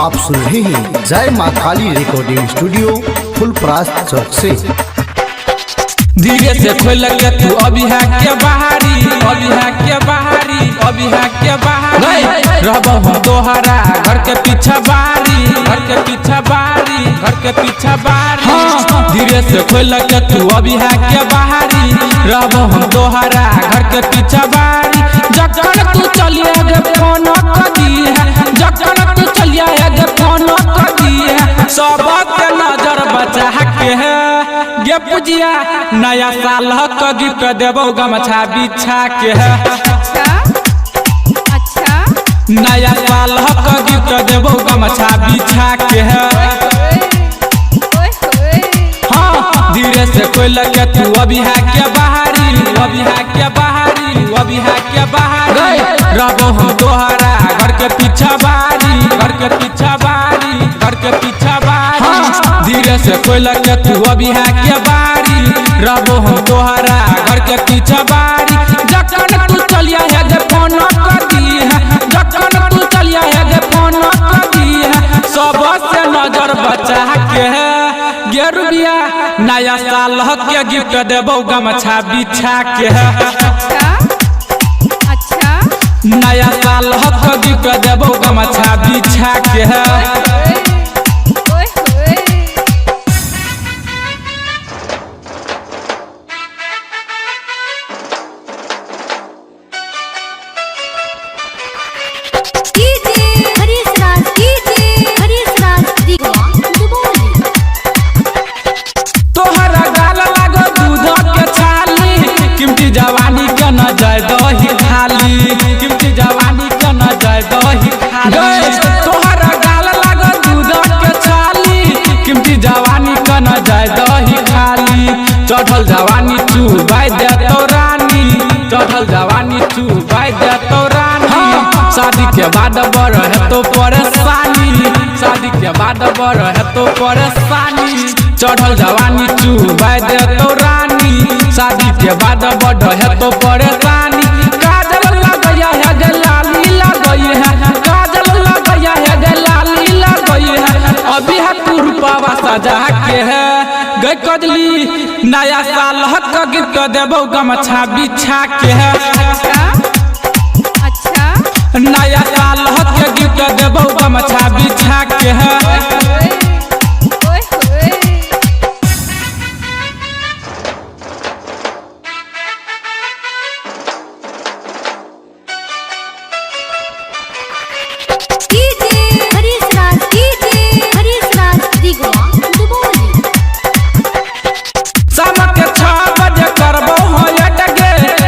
आप सुन रहे हैं जय माँ काली रिकॉर्डिंग स्टूडियो फुलपरास चौक से। धीरे से खोल के तू अभी है के बाहरी, अभी है के बाहरी, अभी है के बाहरी रहबो हम तोहरा घर के पीछे बारी, घर के पीछे बारी, घर के पीछे बारी। हाँ धीरे से खोल के तू अभी है के बाहरी रहबो हम तोहरा घर के पीछे बारी। जखन तू चलिए गे फोन कर दी है, जखन तू चलिए गे फोन कर दी है, सबके नजर बचा के है गे पुजिया नया साल का गिफ्ट देबो गमछा बिछा के है। अच्छा नया साल का गिफ्ट देबो गमछा बिछा के है। हाँ धीरे से कोई लगे तू अभी है के बाहरी, अभी है के बाहरी, अभी है के बाहरी रहबो हम तोहरा घर के पीछे बारी, घर के पीछे बारी, घर के पीछे बारी। धीरे से कोई लगे तू अभी है के बारी रहबो हम तोहरा घर के पीछे बारी। जखन तू चलिया है गे फोन कर दी है, जखन तू चलिया है गे फोन कर दी है, सबसे नजर बचा के है गे रुबिया नया साल के गिफ्ट देबो गमछा बिछा के है। अच्छा नया साल के गिफ्ट देबो गमछा बिछा के है। जवानी के न जाय दही खाली, कीमती जवानी के न जाय दही खाली। तोहरा गाल लागो दूध के छाली, कीमती जवानी के न जाय दही खाली। चढ़ल जवानी चुबाई दे तो रानी, चढ़ल जवानी चुबाई दे तो रानी। शादी के बाद बड़ है तो परेशानी, शादी के बाद बड़ है तो परेशानी। चढ़ल जवानी चुबाई दे तो रानी, शादी के बाद बड़ है तो परेशानी। काजल लगैया है गे लाली लगई है, काजल लगैया है गे लाली लगई है, अभी है तू रूपवा सजा के है गे कजली नया साल का गिफ्ट देबो गमछा बिछा के है। अच्छा नया साल के गिफ्ट देबो गमछा बिछा के है।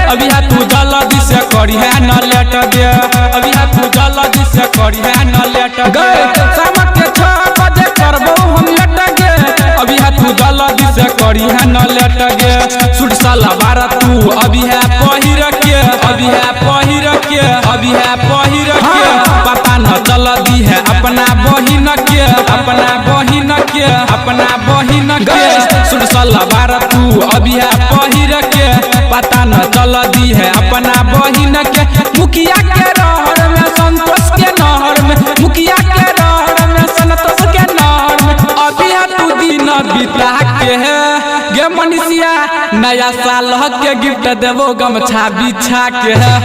अभी है तू जल्दी से करी है न लेट गे, अभी है तू जल्दी से करी है न लेट गे। शाम के 6 बजे करबो हम लेट गे, अभी है तू जल्दी से करी है न लेट गे। सूट सलवार तू अभी है पहिर के, अभी है पहिर के, अभी है पहिर के। पता न जल्दी है अपना बहिन के, अपना बहिन के, अपना बहिन के। सूट सलवार तू अभी है पहिर के, पता न जल्दी है अपना बहिन के। मुखिया के रहर में संतोष के नहर में, मुखिया के रहर में संतोष के नहर में, अभी है तू दिन बिता के है गे मनीषिया नया साल के गिफ्ट देबो गमछा बिछा के है।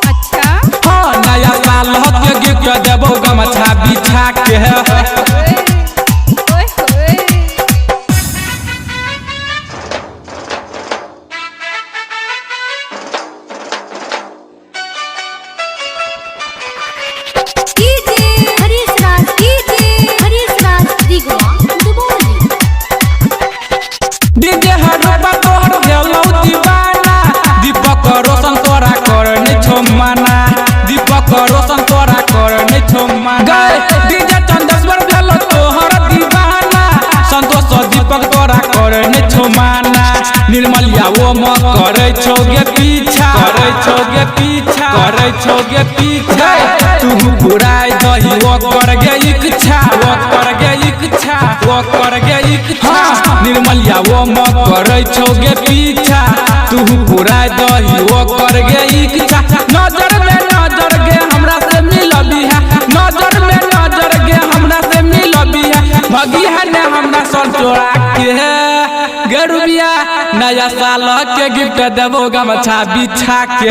अच्छा हाँ नया साल के गिफ्ट देबो गमछा बिछा के है। डीजे हरुबा तोहर देलौ दीवाना, दीपक रोशन तोरा करने छो माना, दीपक रोशन तोरा करने छो माना। डीजे चंदेश्वर देलौ तोहर दीवाना, संतोष दीपक तोरा करने छो माना। निर्मलिया वो म करे छो गे पीछा, करे छो गे पीछा, करे छो गे पीछा। तू पुराई दही वो कर गे इच्छा, वो कर गे इच्छा, वो कर गे इच्छा। निर्मलिया वो म करे छो गे पीछा, तू पुराई दही वो कर गे इच्छा। नजर में नजर गे हमरा से मिलबी है, नजर में भगी है ने हमरा सर चोरा के गरुबिया नया साल के गिफ्ट देबो गमछा बिछा के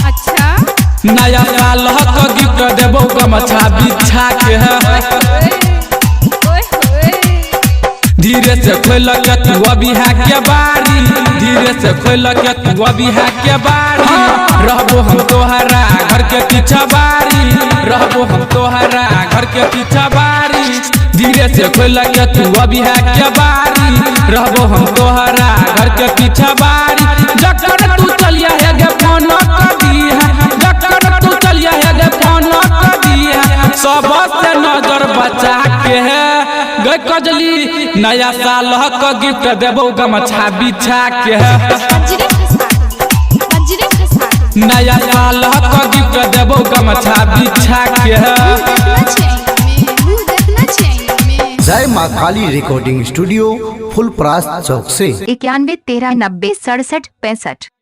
अच्छा नया साल के गिफ्ट देबो गमछा बिछा के धीरे से खोल के तू अभी है के बारी धीरे से खोल के तू अभी है के बारी रहबो हम तोहरा घर के पीछा बारी रहबो हम तोहरा घर के पीछा बारी धीरे से खोल के तू अभी है के बारी रहबो हम तोहरा घर के पीछा बारी जकर तू चलिया है गे फोन कर दी है जकर तू चलिया है गे फोन कर दी है सब से नजर बचा के है गई कजली नया साल का गिफ्ट देबो गमछा बिछा के नया साल का गिफ्ट देबो गमछा बिछा के जय माँ काली रिकॉर्डिंग स्टूडियो फुलपरास चौक से 91 13 90 67 65।